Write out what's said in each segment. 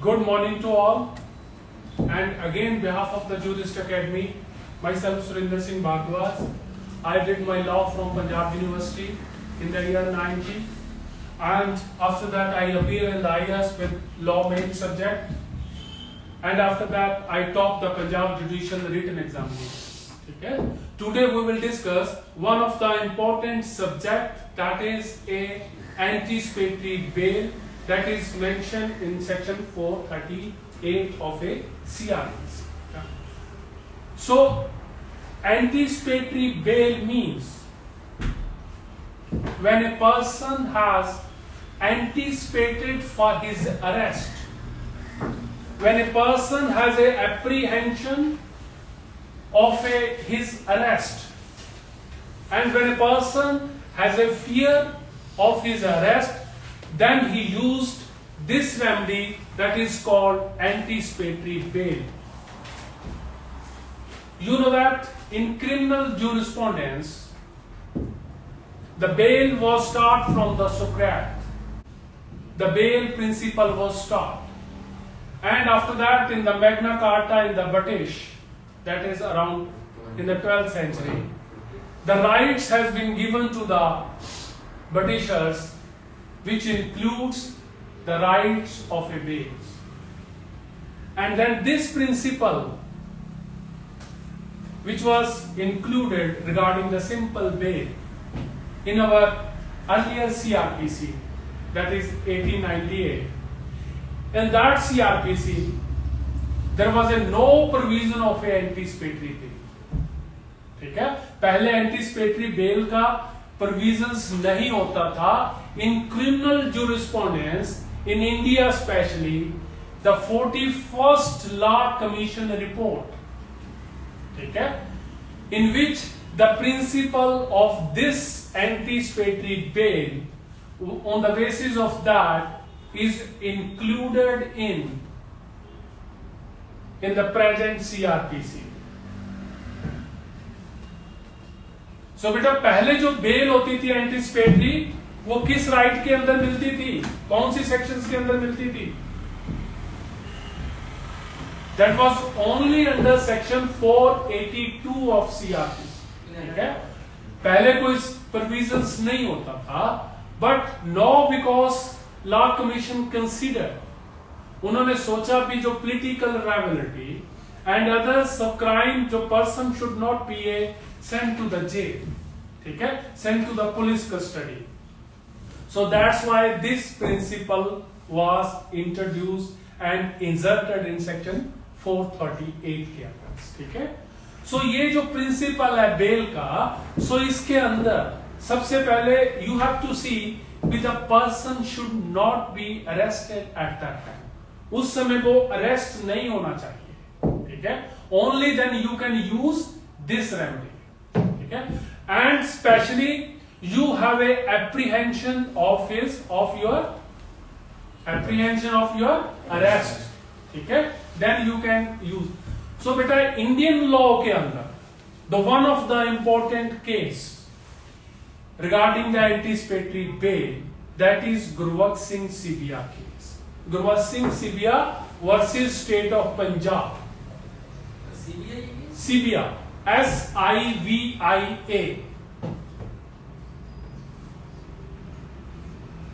Good morning to all, and again behalf of the Jurist Academy, myself Surinder Singh Bhardwaj. I did my law from Punjab University in the year 90, and after that I appear in the IAS with law main subject, and after that I taught the Punjab Judicial Written Examinations. Okay? Today we will discuss one of the important subject, that is a anticipatory bail, that is mentioned in section 438 of a CRPC. So anticipatory bail means when a person has anticipated for his arrest, when a person has a apprehension of his arrest, and when a person has a fear of his arrest, then he used this remedy that is called anticipatory bail. You know that in criminal jurisprudence, the bail was taught from the Socrates. The bail principle was taught. And after that, in the Magna Carta in the British, that is around in the 12th century, the rights has been given to the Britishers, which includes the rights of a bail. And then this principle, which was included regarding the simple bail in our earlier CRPC, that is 1898. In that CRPC, there was no provision of a anticipatory bail. ठीक है, पहले anticipatory bail का provisions नहीं होता था. In criminal jurisprudence in India especially, the 41st Law Commission report, ठीक है, in which the principle of this anticipatory bail, on the basis of that, is included in the present CRPC. So बेटा पहले जो bell होती थी anticipatory, वो किस right के अंदर मिलती थी, कौन सी सेक्शंस के अंदर मिलती थी? That was only under section 482 of CRPC. ठीक है, पहले कोई प्रोविजंस नहीं होता था, but now because law commission consider, उन्होंने सोचा भी जो political rivalry and others of crime, जो person should not be sent to the jail, ठीक है, sent to the police custody. So that's why this principle was introduced and inserted in section 438 के अंदर. ठीक है, so ये जो principal है बेल का, so इसके अंदर सबसे पहले you have to see that the person should not be arrested at that time. उस समय वो अरेस्ट नहीं होना चाहिए. ठीक है, only then you can use this remedy. And especially you have a apprehension of your arrest, ठीक है, then you can use. So बेटा Indian law के अंदर the one of the important case regarding the anticipatory bail, that is Gurwat Singh Sibia case. Gurwat Singh Sibia versus State of Punjab. Sibia, SIVIA.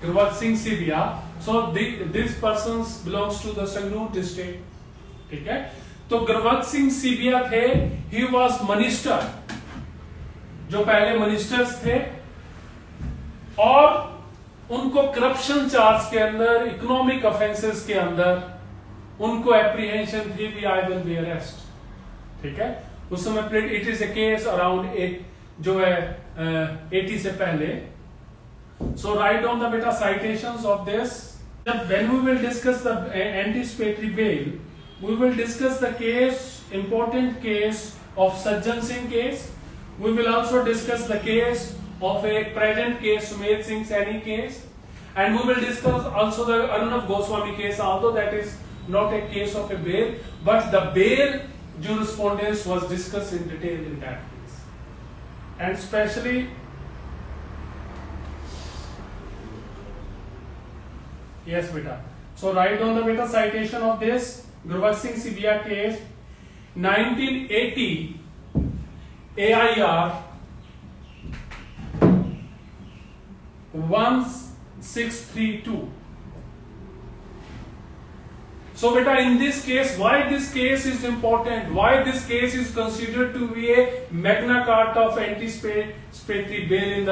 Gurwat Singh Sibia. So this person belongs to the Sangrur district. ठीक है, तो गुरवत सिंह सिबिया थे, he was minister, जो पहले ministers थे, और उनको corruption charge के अंदर, इकोनॉमिक ऑफेंसेस के अंदर उनको एप्रीहेंशन थी भी आई विल बी अरेस्ट. ठीक है, उस समय it is a case around 8 जो है 80 से पहले. So right on the beta citations of this. When we will discuss the anticipatory bail, we will discuss the case, important case of Sajjan Singh case. We will also discuss the case of a present case, Sumedh Singh Saini case, and we will discuss also the Arnav Goswami case, although that is not a case of a bail, but the bail jurisprudence was discussed in detail in that case. And especially yes beta, So write down the beta citation of this Gurbat Singh Sibia case, 1980 AIR 1632. So beta, in this case, why this case is important, why this case is considered to be a Magna Carta of anticipatory bail in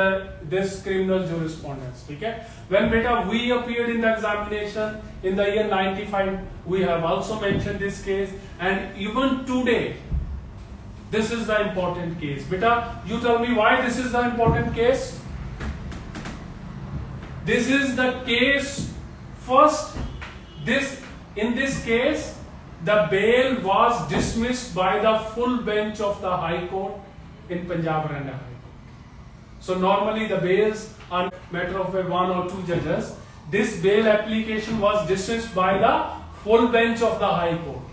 this criminal jurisprudence. Okay? When beta we appeared in the examination in the year 95, we have also mentioned this case, and even today this is the important case. Beta, you tell me why this is the important case. This is the case first. In this case, the bail was dismissed by the full bench of the High Court in Punjab Haryana High Court. So normally the bails are matter of one or two judges. This bail application was dismissed by the full bench of the High Court.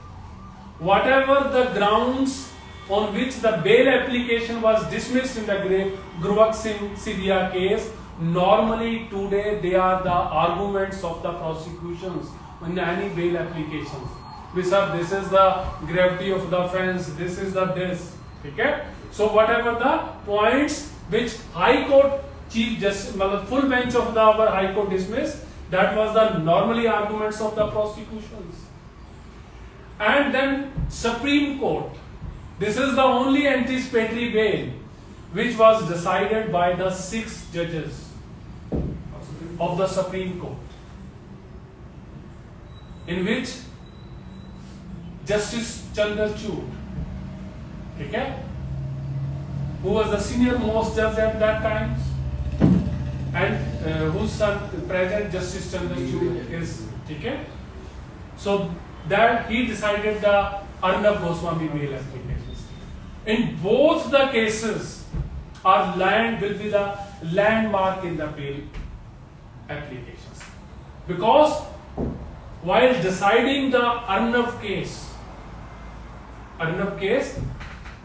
Whatever the grounds on which the bail application was dismissed in the Gurbat Singh Sibia case, normally today they are the arguments of the prosecutions in any bail applications. We said this is the gravity of the offence, this is the this. Okay? So whatever the points which High Court Chief Justice, full bench of our High Court dismissed, that was the normally arguments of the prosecutions. And then Supreme Court. This is the only anticipatory bail which was decided by the 6 judges of the Supreme Court, in which Justice Chandrachud, okay, who was the senior most judge at that time, and whose son, present Justice Chandrachud is, okay. So that he decided the Arnab Goswami bail applications. In both the cases, our land will be the landmark in the bail applications, because while deciding the Arnab case,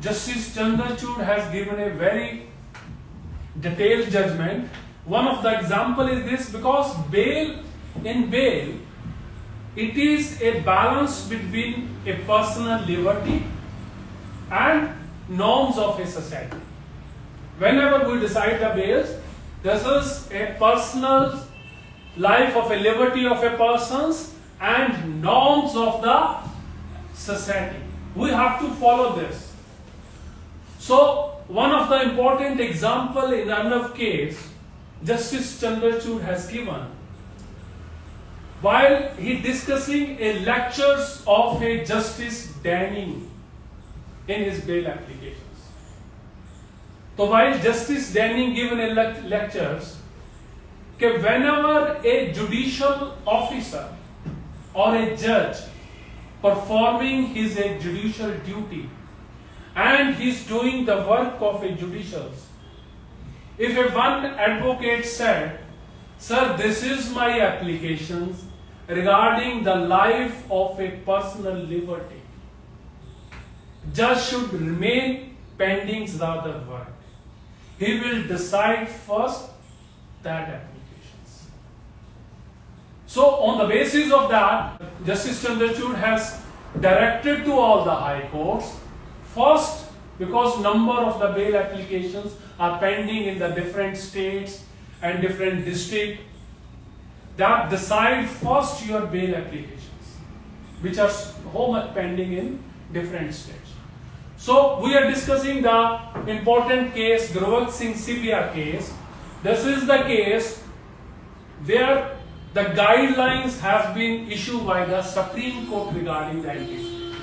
Justice Chandrachud has given a very detailed judgment. One of the example is this, because in bail, it is a balance between a personal liberty and norms of a society. Whenever we decide the bails, this is a personal life of a liberty of a person's and norms of the society. We have to follow this. So one of the important example in Arnab case, Justice Chandrachud has given, while he discussing a lectures of a Justice Danning in his bail applications. So while Justice Danning given a lectures, that whenever a judicial officer or a judge performing his judicial duty and he's doing the work of a judicials, if a one advocate said, "Sir, this is my applications regarding the life of a personal liberty," judge should remain pending the other work. He will decide first that applications. So on the basis of that, Justice Chandrachud has directed to all the high courts, first, because number of the bail applications are pending in the different states and different districts, that decide first your bail applications, which are so much pending in different states. So we are discussing the important case, Gurbat Singh Sibia case. This is the case where the guidelines have been issued by the Supreme Court regarding the anticipatory.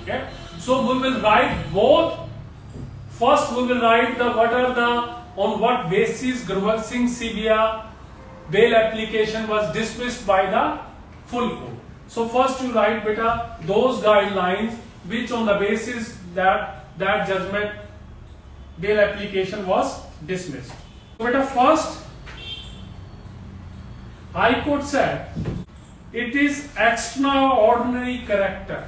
Okay? So we will write both. First we will write on what basis Gurbat Singh Sibia bail application was dismissed by the full court. So first you write beta those guidelines which on the basis that judgment bail application was dismissed. So beta first, High Court said it is extraordinary character.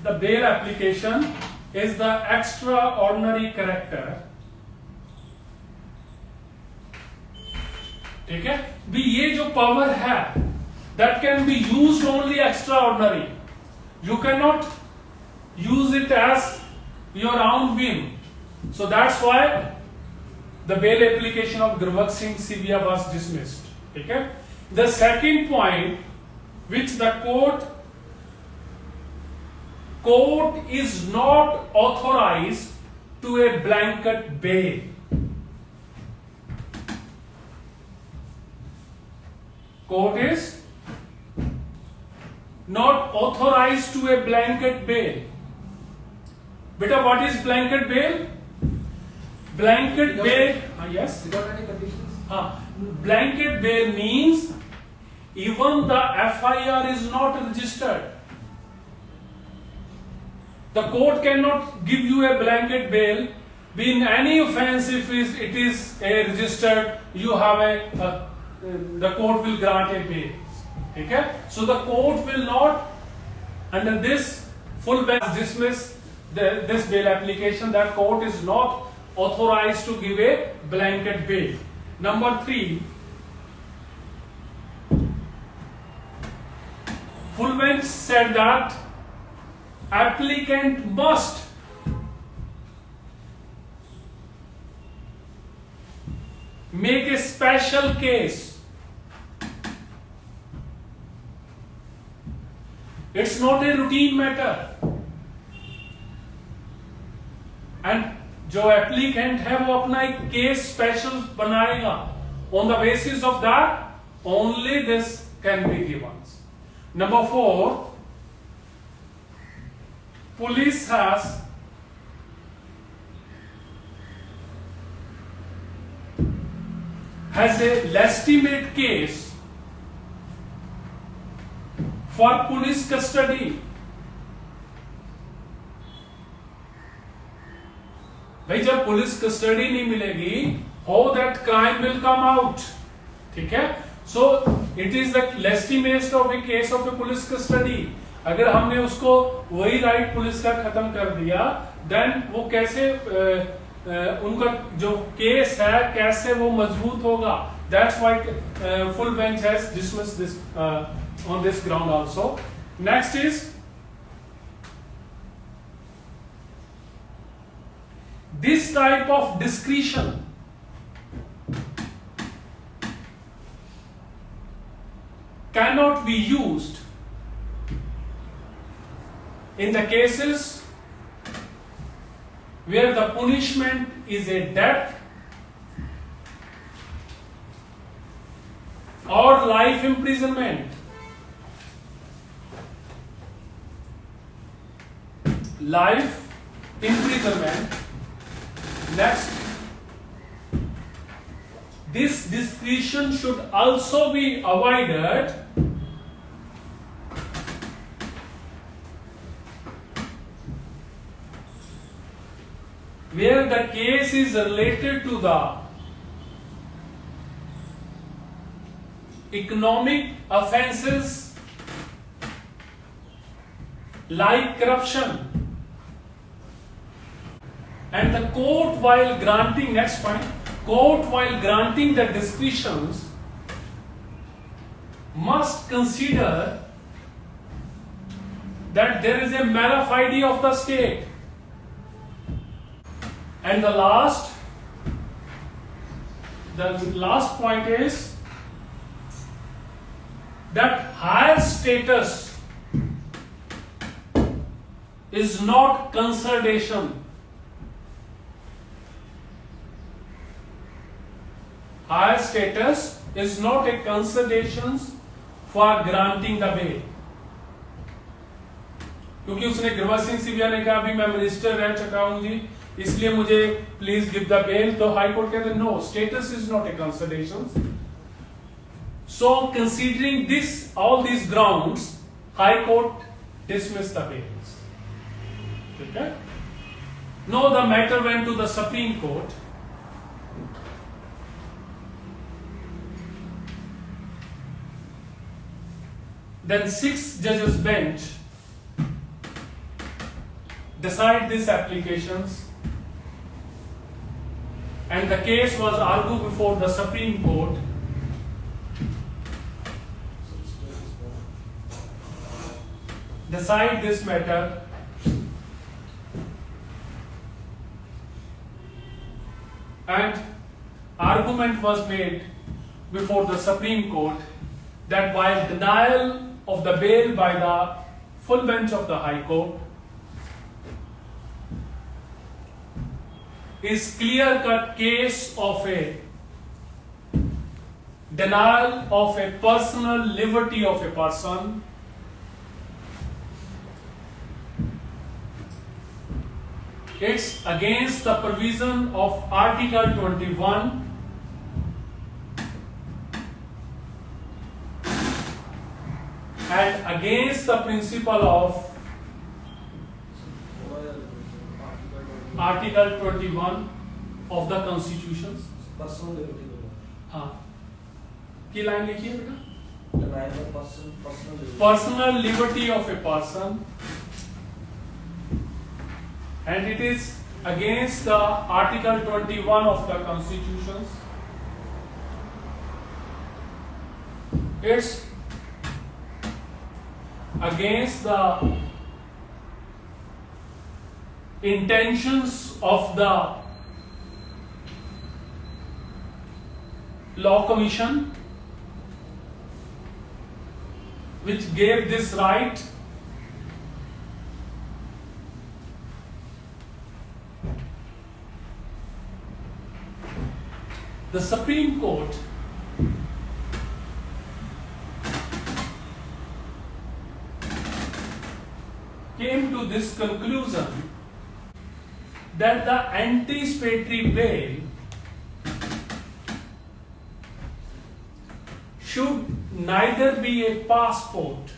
The bail application is the extraordinary character ठीक है भी ये जो power है that can be used only extra ordinary, you can not use it as your own whim. So that's why the bail application of Gurvakh Singh Sivia was dismissed. Okay? The second point which the court is not authorized to a blanket bail. Court is not authorized to a blanket bail. Beta, what is blanket bail? Blanket bail, yes? Without any conditions? Blanket bail means even the FIR is not registered. The court cannot give you a blanket bail in any offense if it is a registered, you have the court will grant a bail. Okay? So the court will not, under this full bench dismiss this bail application, that court is not authorized to give a blanket bail. Number 3, full bench said that applicant must make a special case. It's not a routine matter. And जो applicant है वो अपना एक case special बनाएगा, on the basis of that only this can be given. Number 4, police has a legitimate case for police custody. भाई जब police custody नहीं मिलेगी, how that crime will come out. ठीक है, so it is the legitimate of A case of A police custody. अगर हमने उसको वही राइट पुलिस का खत्म कर दिया, देन वो कैसे उनका जो केस है कैसे वो मजबूत होगा. That's why full bench has dismissed this on this ground also. Next is this type of discretion cannot be used in the cases where the punishment is a death or life imprisonment. Life imprisonment. Next, this discretion should also be avoided where the case is related to the economic offenses like corruption. And the court, while granting, next point, court while granting the discretions must consider that there is a mala fide of the state. And the last point is that higher status is not consolidation. Higher status is not a consideration for granting the bail. क्योंकि उसने गुरबख्श सिंह सिविया ने कहा अभी मैं minister रह चुका हूं जी, इसलिए मुझे प्लीज गिव द बेल. तो हाई कोर्ट कहते no, status is not a consideration. So considering this all these grounds, High Court dismissed the bails. Okay? Now the matter went to the Supreme Court. Then 6 judges bench decide these applications, and the case was argued before the Supreme Court, decide this matter and argument was made before the Supreme Court that while denial of the bail by the full bench of the High Court is clear-cut case of a denial of a personal liberty of a person, it's against the provision of Article 21 and against the principle of Article 21 of the Constitution. Personal liberty हाँ, की line लिखिए बेटा. denial of personal liberty. Personal liberty of a person, and it is against the Article 21 of the Constitution. It's against the intentions of the Law Commission, which gave this right. The Supreme Court came to this conclusion that the anticipatory bail should neither be a passport,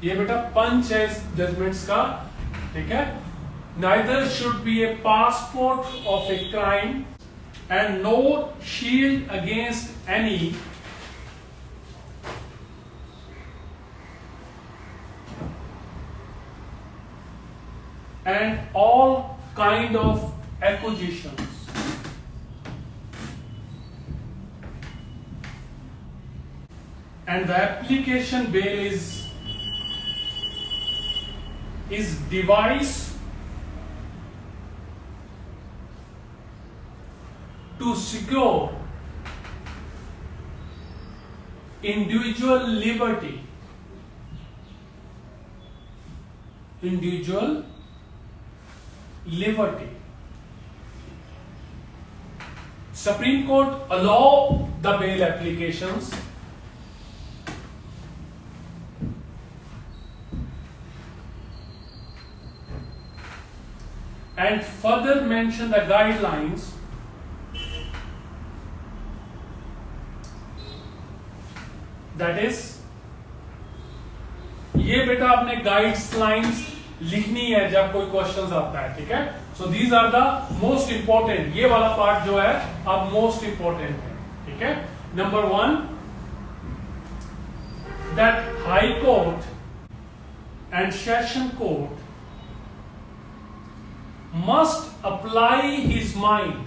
ये बेटा पंच है judgements का, ठीक है, neither should be a passport of a crime and nor shield against any and all kind of accusations. And the application bail is devised to secure individual liberty, Supreme Court allow the bail applications and further mention the guidelines that is, ये बेटा आपने guidelines लिखनी है जब कोई questions आता है, ठीक है. So these are the most important, ये वाला पार्ट जो है अब मोस्ट इंपॉर्टेंट है, ठीक है. Number 1, that high court and session court must apply his mind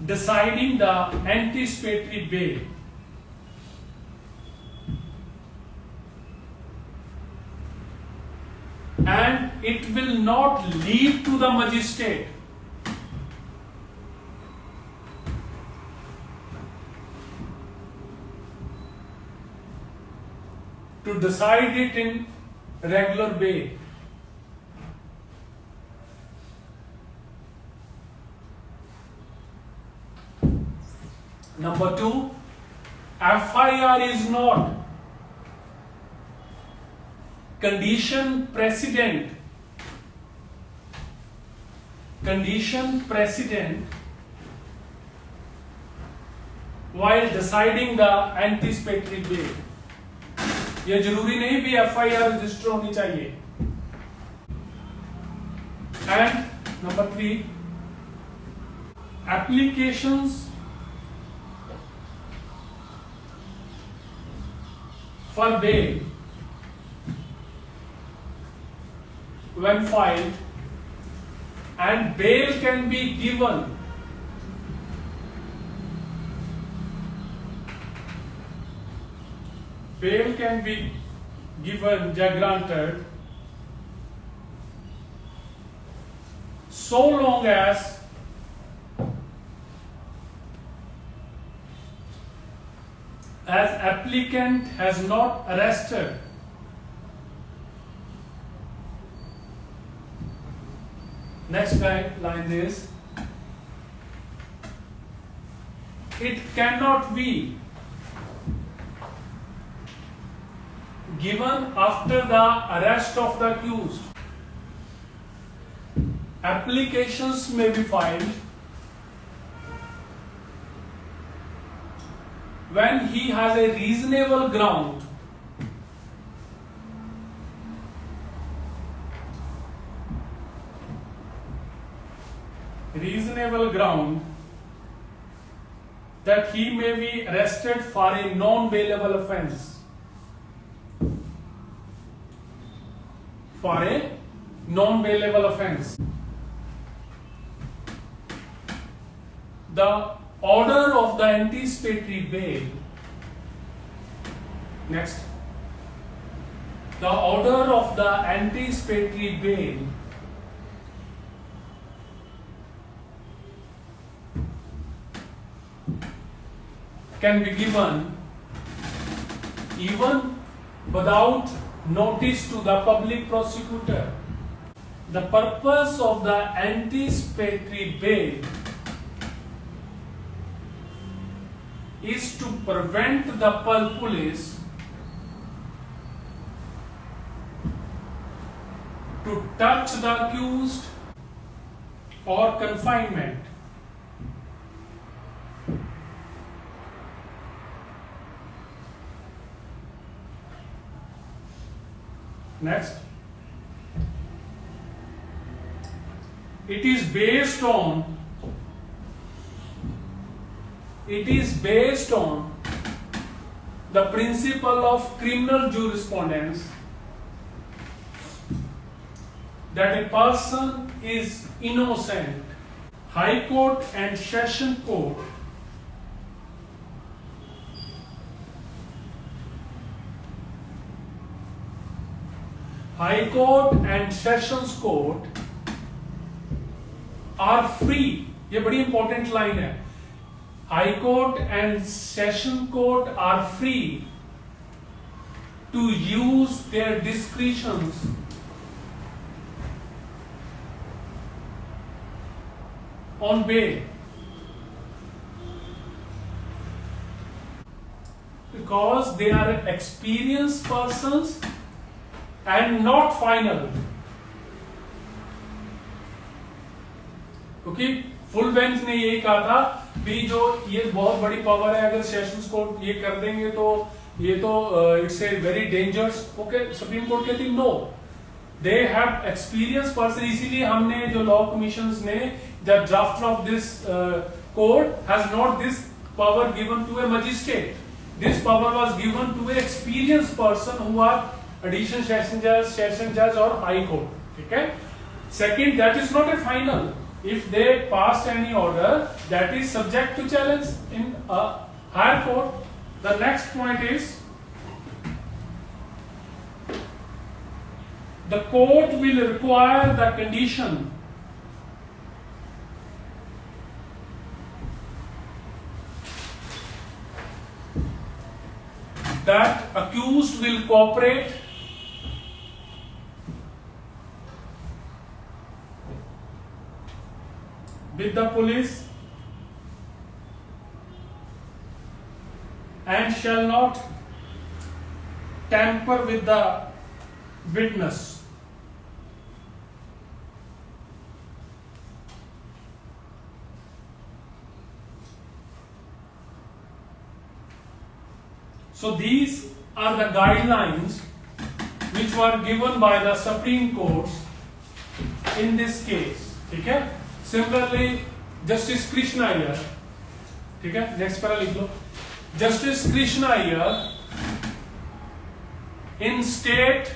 deciding the anticipatory bail and it will not leave to the magistrate to decide it in regular way. Number 2, FIR is not condition precedent while deciding the anticipatory bail. ये जरूरी नहीं भी FIR register होनी चाहिए. And number 3, applications for bail when filed and bail can be given या granted so long as applicant has not arrested next line is it cannot be given after the arrest of the accused. Applications may be filed when he has a reasonable ground that he may be arrested for a non-bailable offense. The order of the anticipatory bail. Next. The order of the anticipatory bail can be given even without notice to the public prosecutor. The purpose of the anticipatory bail is to prevent the police to touch the accused or confinement. Next, it is based on the principle of criminal jurisprudence that a person is innocent. High Court and Session Court High Court and Sessions Court are free. ये बड़ी important line है. High Court and Session Court are free to use their discretions on bail because they are experienced persons and not final. क्योंकि full bench ने यही कहा था भी जो ये बहुत बड़ी पावर है, अगर सेशंस कोर्ट ये कर देंगे तो ये तो it's a very dangerous. Okay, supreme court कहती no, they have experience person. इसीलिए हमने जो लॉ कमीशंस ने the draft of this code has not this power given to a magistrate. This power was given to a experience person who are additional session जज और high court. ठीक है. Second, that is not a final. If they passed any order, that is subject to challenge in a higher court. The next point is the court will require the condition that accused will cooperate with the police and shall not tamper with the witness. So these are the guidelines which were given by the Supreme Court in this case. ठीक है. Similarly, Justice Krishna Iyer, ठीक है, next para लिख लो. Justice Krishna Iyer in state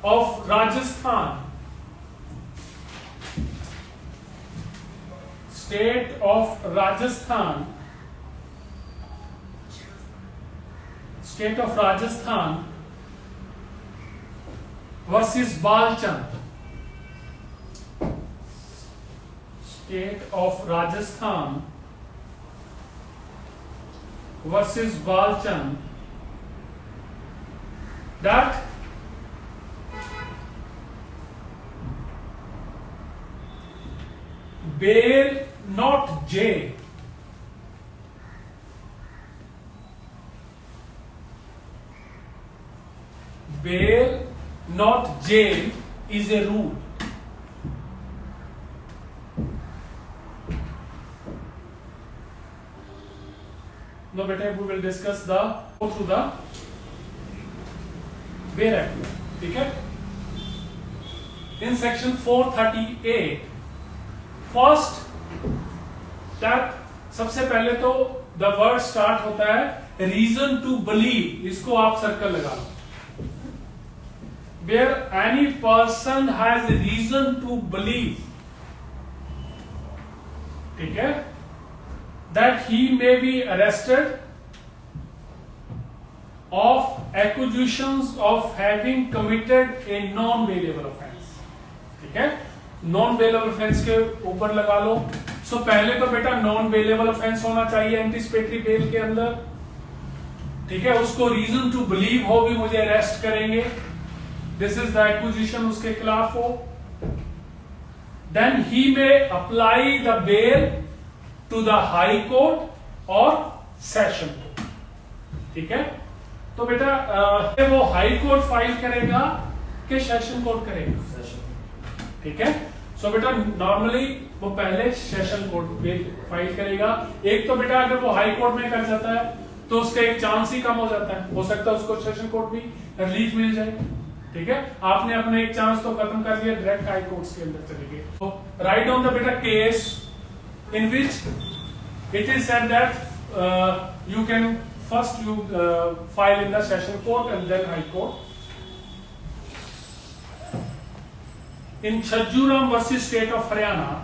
of Rajasthan State of Rajasthan, State of Rajasthan versus Balchand. State of Rajasthan versus Balchand. That bail not J, bail not jail is a rule. Now beta we will discuss go through the Bail Act. ठीक है? In section 438 first that सबसे पहले तो the word start होता है reason to believe, इसको आप circle लगा लो. Where any person has a reason to believe, ठीक है, that he may be arrested of accusations of having committed a non-bailable offence. ठीक है, non-bailable offence के ऊपर लगा लो. So पहले तो बेटा non-bailable offence होना चाहिए anticipatory bail के अंदर. ठीक है, उसको reason to believe हो भी मुझे arrest करेंगे. This is the accusation उसके खिलाफ हो. Then he may apply the bail to the high court or session court. ठीक है, तो बेटा वो हाई कोर्ट फाइल करेगा कि सेशन कोर्ट करेगा? ठीक है, सो बेटा नॉर्मली वो पहले सेशन कोर्ट में फाइल करेगा. एक तो बेटा अगर वो हाई कोर्ट में कर जाता है तो उसका एक चांस ही कम हो जाता है, हो सकता है उसको सेशन कोर्ट भी रिलीफ मिल जाए. ठीक है, आपने अपना एक चांस तो खत्म कर दिया, डायरेक्ट हाई कोर्ट के अंदर चले गए. तो राइट डाउन द बेटा case in which it is said that you can first file in the session court and then high court. In Chajjuram versus State of Haryana,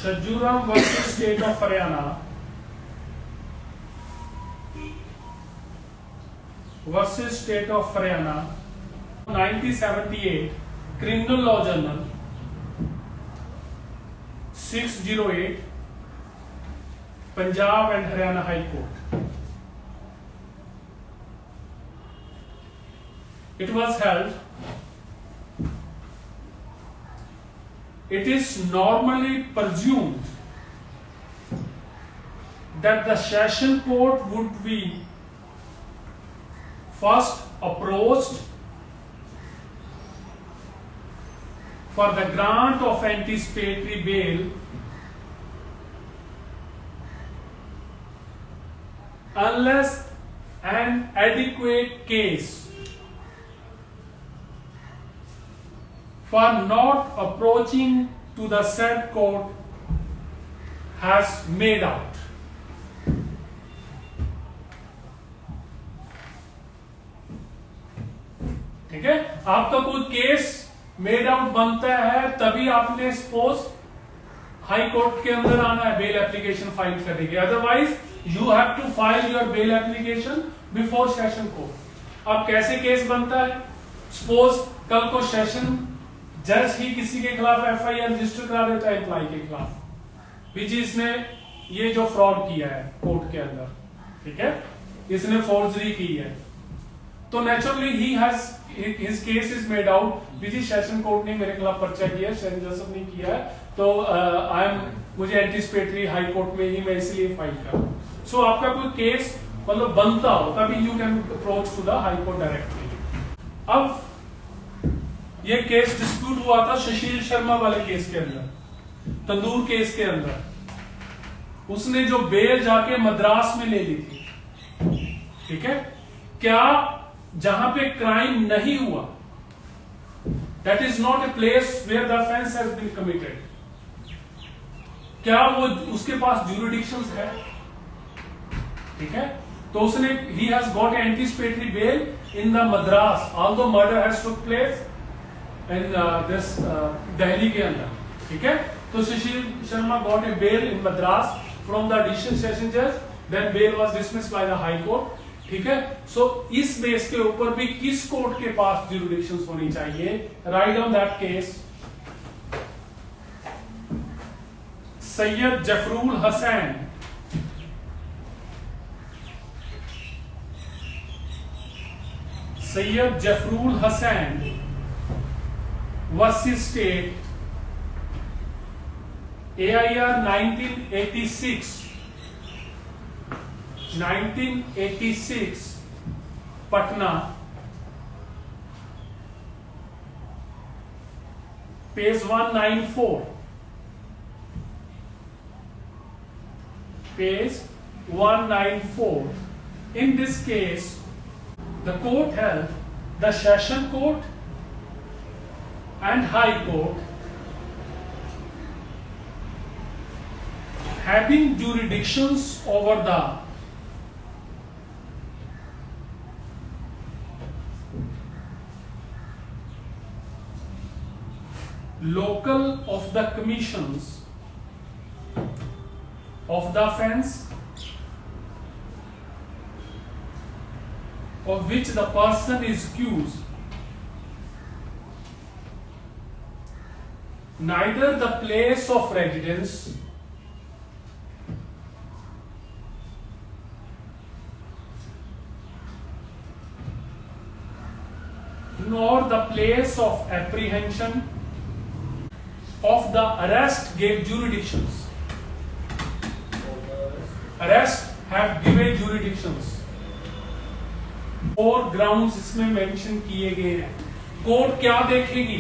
Chajjuram versus State of Haryana versus State of Haryana, 1978, Criminal Law Journal 608, Punjab and Haryana High Court. It was held, it is normally presumed that the session court would be first approached for the grant of anticipatory bail unless an adequate case for not approaching to the said court has made out. ठीक है, आपका कोई case made out बनता है तभी आपने suppose high court के अंदर आना है बेल एप्लीकेशन फाइल करने के. Otherwise you have to file your bail application before session court. अब कैसे केस बनता है? सपोज कल को सेशन जज ही किसी के खिलाफ एफआईआर रजिस्टर करा देता है एम्प्लॉय के खिलाफ, विच इसने ये जो फ्रॉड किया है कोर्ट के अंदर, ठीक है, इसने फोर्जरी की है, तो naturally he has his case is made out. Which session court ने मेरे खिलाफ पर्चा किया, सेशन जज ने किया है, तो आई एम मुझे एंटीसिपेटरी हाई कोर्ट में ही मैं इसलिए फाइल कर रहा हूं. सो आपका कोई केस मतलब बनता हो तभी you can approach to the high Court directly. अब ये केस डिस्प्यूट हुआ था सुशील शर्मा वाले केस के अंदर, तंदूर केस के अंदर. उसने जो बेल जाके मद्रास में ले ली थी, ठीक है, क्या जहां पे क्राइम नहीं हुआ, that is not a place where the offence has been committed, क्या वो उसके पास ज्यूरिडिक्शंस है? ठीक है, तो उसने ही has got anticipatory bail in the Madras although murder has took place in this Delhi के अंदर, ठीक है। तो Sushil Sharma got a bail in Madras from the additional session जज, then bail was dismissed by the high court, ठीक है। सो इस बेस के ऊपर भी किस कोर्ट के पास ज्यूरिडिक्शंस होनी चाहिए, right on that case Syed Zafarul Hussain Sayyid Jafrul Hassan versus State, AIR 1986, Patna, page 194, page 194. In this case, the court held the Session Court and High Court having jurisdictions over the local of the commissions of the offence of which the person is accused, neither the place of residence nor the place of apprehension of the arrest gave jurisdictions. Arrest have given jurisdictions. 4 grounds इसमें mention किए गए हैं। Court क्या देखेगी,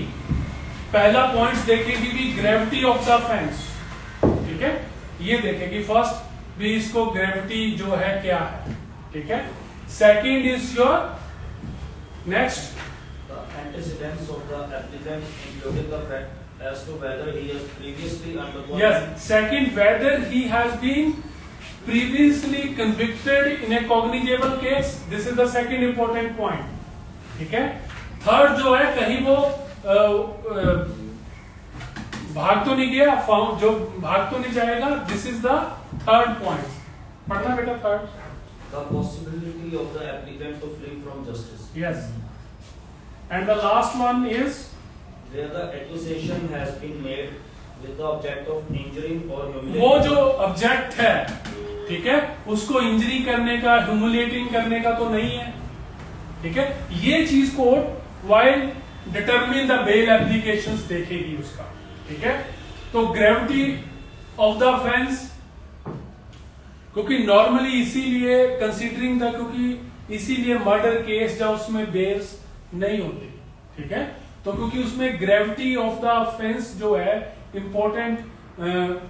पहला point देखेगी भी gravity of the offence, ठीक है, ये देखेगी फर्स्ट भी इसको ग्रेविटी जो है क्या है, ठीक है। Second is your next antecedents of the applicant including the fact as to whether he has previously undergone. Yes, second whether he has been previously convicted in a cognizable case. This is the second important point, ठीक है। Third जो है कहीं वो भाग तो नहीं गया, जो भाग तो नहीं जाएगा, this is the third point. पढ़ना बेटा third. The possibility of the applicant to flee from justice. Yes. And the last one is where the accusation has been made with the object of injuring or humiliating. वो जो object है, ठीक है, उसको injury करने का, humiliating करने का तो नहीं है, ठीक है। ये चीज court while determine the bail applications देखेगी उसका, ठीक है। तो ग्रेविटी ऑफ द ऑफेंस, क्योंकि नॉर्मली इसीलिए कंसीडरिंग द, क्योंकि इसीलिए मर्डर केस जब उसमें बेल्स नहीं होती, ठीक है, तो क्योंकि उसमें ग्रेविटी ऑफ द ऑफेंस जो है इंपॉर्टेंट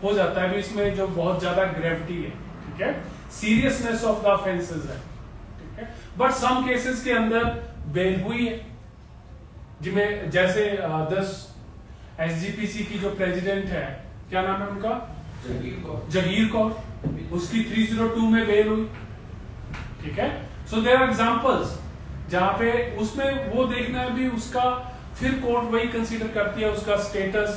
हो जाता है, इसमें जो बहुत ज्यादा ग्रेविटी है, ठीक है, सीरियसनेस ऑफ द ऑफेंसेस है, ठीक है। बट सम केसेस के अंदर बेल हुई है, जिसमें जैसे 10 SGPC की जो प्रेसिडेंट है, क्या नाम है उनका, जगीर कौर, उसकी 302 में बेल हुई, ठीक है। सो देयर आर एग्जांपल्स जहां पे उसमें वो देखना है भी उसका, फिर कोर्ट वही कंसीडर करती है उसका स्टेटस,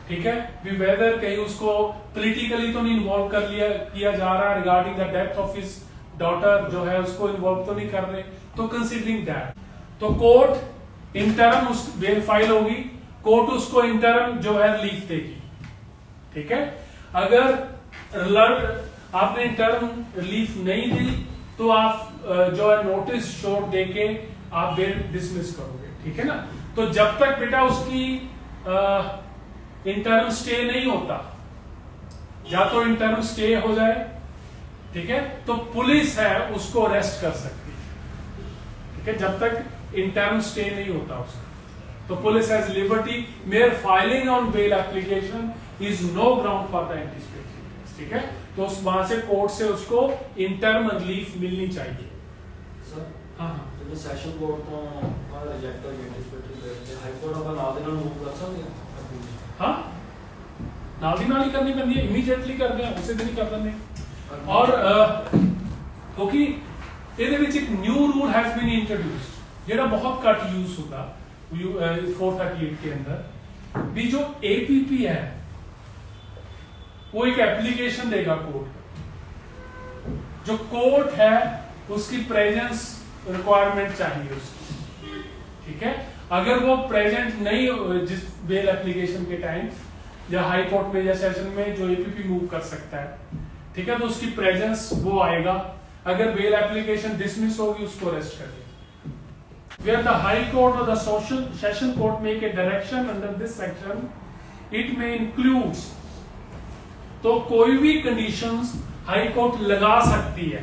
ठीक है, भी वेदर कहीं उसको पॉलिटिकली तो नहीं इन्वॉल्व किया जा रहा है regarding the death of his daughter, जो है उसको इन्वॉल्व तो नहीं कर रहे, तो कंसीडरिंग दैट, तो कोर्ट इंटरम उस बेल फाइल होगी, कोर्ट उसको इंटरम जो है रिलीफ देगी, ठीक है। अगर आपने इंटरम रिलीफ नहीं दी तो आप जो है नोटिस शोर्ट देके आप बेल डिसमिस करोगे, ठीक है ना। तो जब तक बेटा उसकी इंटरम स्टे नहीं होता, या तो इंटरम स्टे हो जाए, ठीक है, तो पुलिस है उसको अरेस्ट कर सकती है, ठीक है, जब तक इंटरम स्टे नहीं होता उसका, तो police has liberty, mere filing on bail application is no ground for the anticipatory, ठीक है। तो उस वहां से कोर्ट से उसको इंटरम रिलीफ मिलनी चाहिए। सर हाँ तो सैशन कोर्ट तो रिजेक्ट कर एंटीसिपेटरी बेल, हाई कोर्ट अपन नाल दे नाल मूव कर सकते हैं। हाँ, नाल दी नाल ही करनी पैंदी है, इमीडिएटली कर दें, उसे दिन ही कर दें। और क्योंकि ਇਹਦੇ ਵਿੱਚ ਇੱਕ new rule has been introduced ਜਿਹੜਾ ਬਹੁਤ ਘੱਟ ਯੂਜ਼ ਹੁੰਦਾ, 438 के अंदर भी जो APP है वो एक एप्लीकेशन देगा कोर्ट। जो कोर्ट है उसकी प्रेजेंस रिक्वायरमेंट चाहिए उसकी, ठीक है। अगर वो प्रेजेंट नहीं जिस बेल एप्लीकेशन के टाइम या हाई कोर्ट में या सेशन में जो APP मूव कर सकता है, ठीक है, तो उसकी प्रेजेंस वो आएगा। अगर बेल एप्लीकेशन डिसमिस होगी उसको अरेस्ट कर देगा। Where the High Court or the Session Court make a direction under this section, it may includes, तो कोई भी कंडीशंस हाई कोर्ट लगा सकती है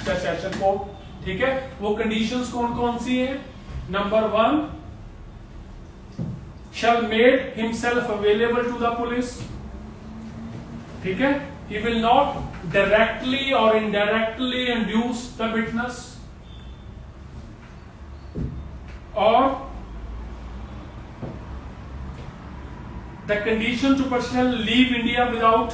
सेशन कोर्ट, ठीक है। वो कंडीशंस कौन कौन सी है? Number 1, shall made himself available to the police, ठीक है। He will not directly or indirectly induce the witness, or the condition to personnel leave India without,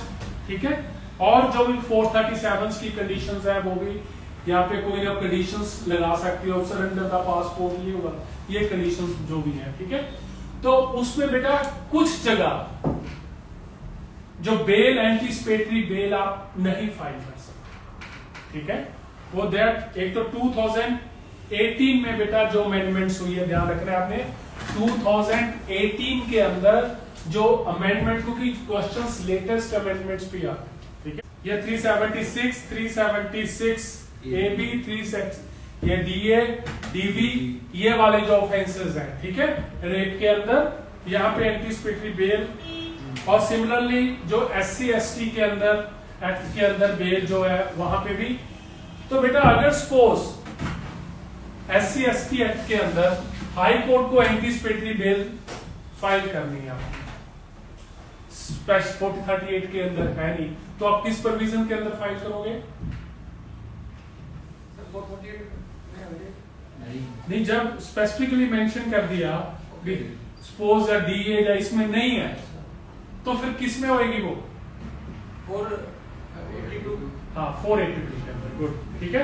ठीक है। और जो भी 437 की कंडीशंस है वो भी यहाँ पे कोई ना कंडीशंस लगा सकती है। सरेंडर द पासपोर्ट ये होगा, ये कंडीशंस जो भी है, ठीक है। तो उसमें बेटा कुछ जगह जो बेल एंटीसिपेटरी बेल आप नहीं फाइल कर सकते, ठीक है। वो दैट एक तो 2018 में बेटा जो अमेंडमेंट्स हुई है, ध्यान रखना है आपने, 2018 के अंदर जो अमेंडमेंट, क्योंकि क्वेश्चंस लेटेस्ट अमेंडमेंट्स भी आते हैं, ठीक है। ये 376 AB 3 ये DA DV ये वाले जो ऑफेंसेस हैं, ठीक है, रेप के अंदर यहाँ पे एंटीसिपेटरी बेल, और सिमिलरली जो SC ST के अंदर एक्ट के अंदर बेल जो है वहां पे भी। तो बेटा अगर सपोज SC ST एक्ट के अंदर हाई कोर्ट को एंटीसिपेटरी बेल फाइल करनी है, 4038 के अंदर है नहीं, तो आप किस प्रोविजन के अंदर फाइल करोगे? नहीं, जब स्पेसिफिकली मेंशन कर दिया सपोज या DA या इसमें नहीं है, तो फिर किस में होएगी वो? 482। हाँ, 482 के अंदर। गुड, ठीक है।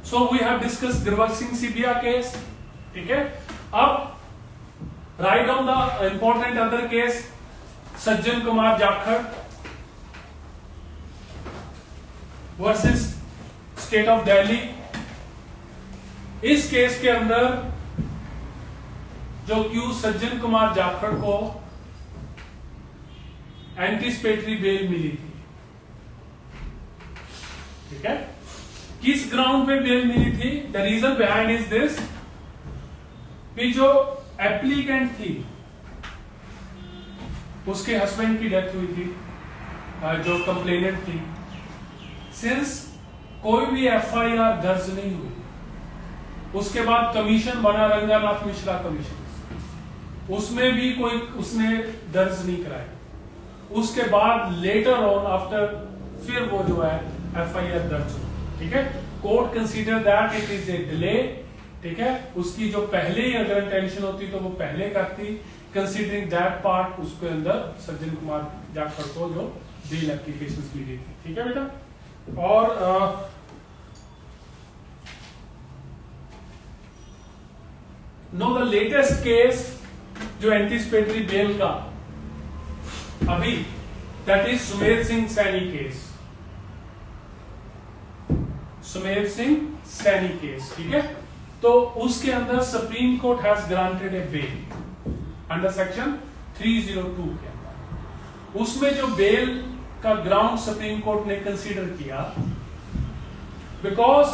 So we have discuss Gurbaksh Singh Sibbia case, ठीक है। अब write down the important other case, Sajjan Kumar Jakhar versus state of Delhi. इस केस के अंदर जो क्यू सज्जन कुमार जाखड़ को एंटीसिपेटरी बेल मिली थी, ठीक है। किस ग्राउंड पे बेल मिली थी? The reason behind is this, कि जो एप्लीकेंट थी उसके हस्बैंड की डेथ हुई थी, जो कंप्लेनेंट थी, सिंस कोई भी FIR दर्ज नहीं हुई, उसके बाद कमीशन बना रंगानाथ मिश्रा कमीशन, उसमें भी कोई उसने दर्ज नहीं कराया। उसके बाद लेटर ऑन आफ्टर फिर वो जो है FIR दर्ज हो, ठीक है। Court consider that it is a delay, ठीक है। उसकी जो पहले ही अगर इंटेंशन होती तो वो पहले करती। कंसीडरिंग दैट पार्ट, उसके अंदर सज्जन कुमार जाखड़ को जो बेल एप्लीकेशन मिली थी, ठीक है बेटा। और नो द लेटेस्ट केस जो एंटीसिपेटरी बेल का अभी, that is Sumer Singh Saini case, Sumer Singh Saini case, ठीक है। तो उसके अंदर supreme court has granted a bail under section 302 के अंदर। उसमें जो बेल का ग्राउंड सुप्रीम कोर्ट ने कंसीडर किया, बिकॉज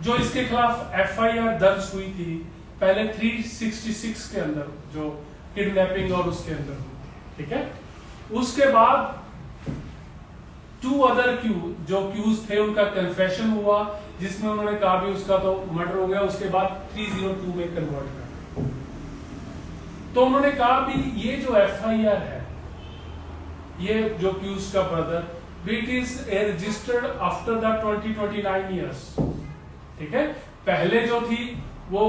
जो इसके खिलाफ FIR दर्ज हुई थी पहले 366 के अंदर, जो किडनैपिंग और उसके अंदर, ठीक है। उसके बाद 2 अदर जो क्यूज थे उनका कन्फेशन हुआ, जिसमें उन्होंने कहा भी उसका तो मर्डर हो गया, उसके बाद 302 में कन्वर्ट कर। तो उन्होंने कहा भी ये जो FIR है, ये जो क्यूज का brother, it is registered after the 20-29 years, ठीक है। पहले जो थी वो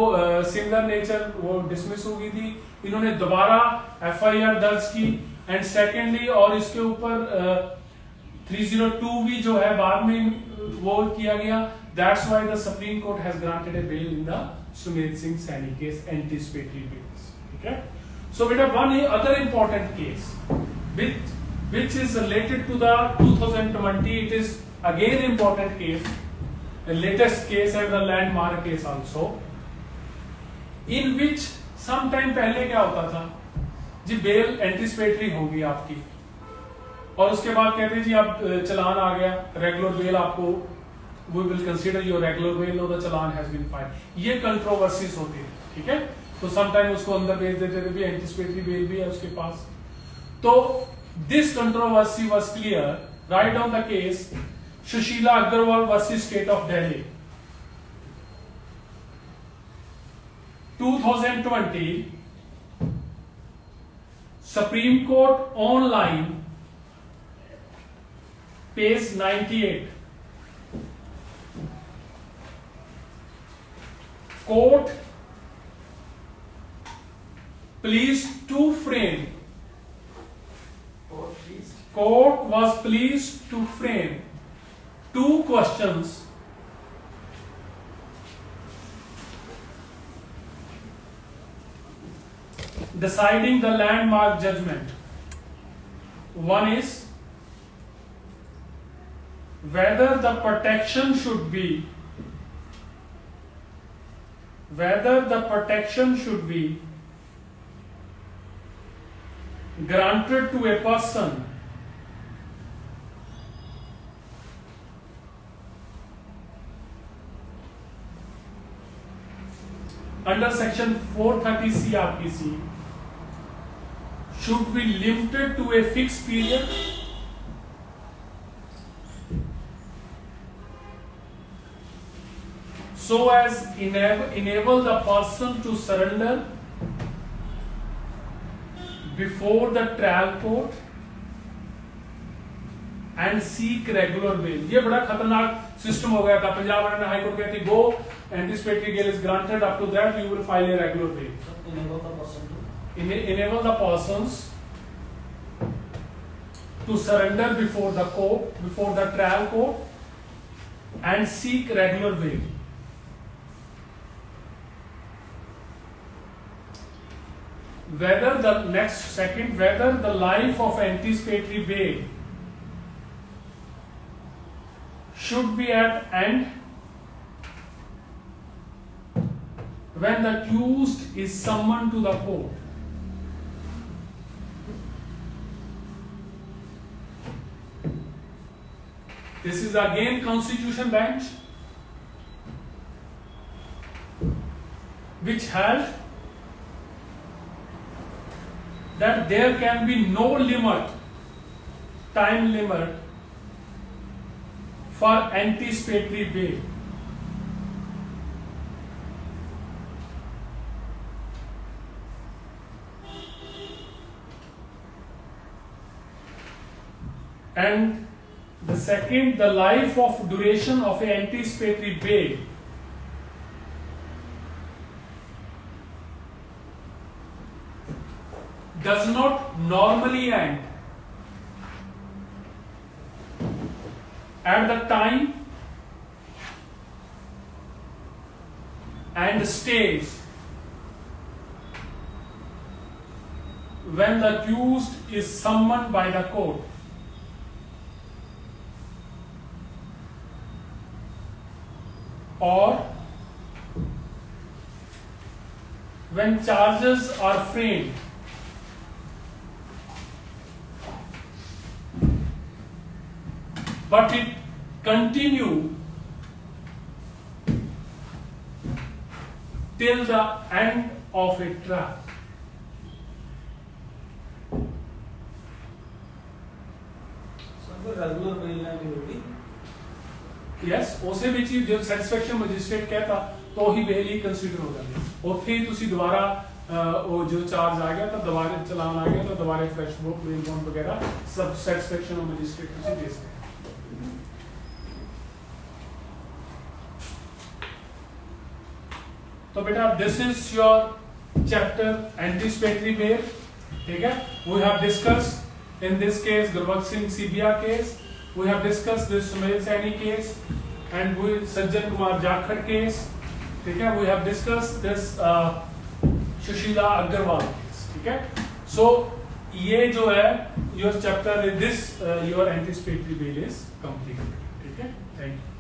सिमिलर नेचर वो डिसमिस हो गई थी, इन्होंने दोबारा FIR दर्ज की, एंड सेकेंडली और इसके ऊपर 302 भी जो है बाद में वो किया गया. That's why the Supreme Court has granted a bail in the Sumit Singh Saini case, anticipatory bails. Okay. So beta one other important case which is related to the 2020. It is again important case, the latest case and the landmark case also, in which some time पहले क्या होता था जी, bell anticipatory होगी आपकी और उसके बाद कहते हैं जी अब चलान आ गया, रेगुलर बेल आपको, we will consider your regular bail, no the challan has been filed. ये कंट्रोवर्सीज होती है, ठीक है. तो सम टाइम उसको अंदर भेज देते थे भी, एंटिसिपेटरी बेल भी है उसके पास. तो this controversy was clear. Right down the case Sushila Agrawal versus state of Delhi 2020. Supreme Court online, page 98. Court pleased to frame. Court was pleased to frame two questions deciding the landmark judgment. One is whether the protection should be granted to a person under section 430 CRPC, should be limited to a fixed period, so as enable the person to surrender before the trial court and seek regular bail. ये बड़ा खतरनाक system हो गया था. Punjab Haryana high court कहती go anticipatory bail is granted, up to that you will file a regular bail. Enable the persons to surrender before the court, before the trial court, and seek regular bail. Whether the life of anticipatory bail should be at end when the accused is summoned to the court. This is again Constitution Bench, which held that there can be no time limit for anticipatory bail. And the second, the life of duration of an anticipatory bail does not normally end at the time and stays when the accused is summoned by the court, or when charges are framed but it continue till the end of a trial. Regular bell नहीं होगी. Yes, उसे भी चीज जो satisfaction magistrate कहता तो ही bell ही consider हो जाती. ਉੱਥੇ ਹੀ ਤੁਸੀਂ ਦੁਬਾਰਾ ਉਹ जो चार्ज आ गया तो दोबारा चलान आ गया तो दोबारा फ्रेश बेल बॉन्ड वगैरह सब सैटिस्फैक्शन ऑफ मजिस्ट्रेट ਤੁਸੀਂ दे सकते. तो बेटा this is your chapter anticipatory bail. ठीक है, we have discuss in this case Gurbakh Singh CBR case we have discussed this Sumail Saini case and we Sajjan Kumar Jakhar case, ठीक है, we have discussed this Shushila Agarwal case, ठीक है. So ये जो है your chapter in this your anticipatory bail is completed, ठीक है. Thank you.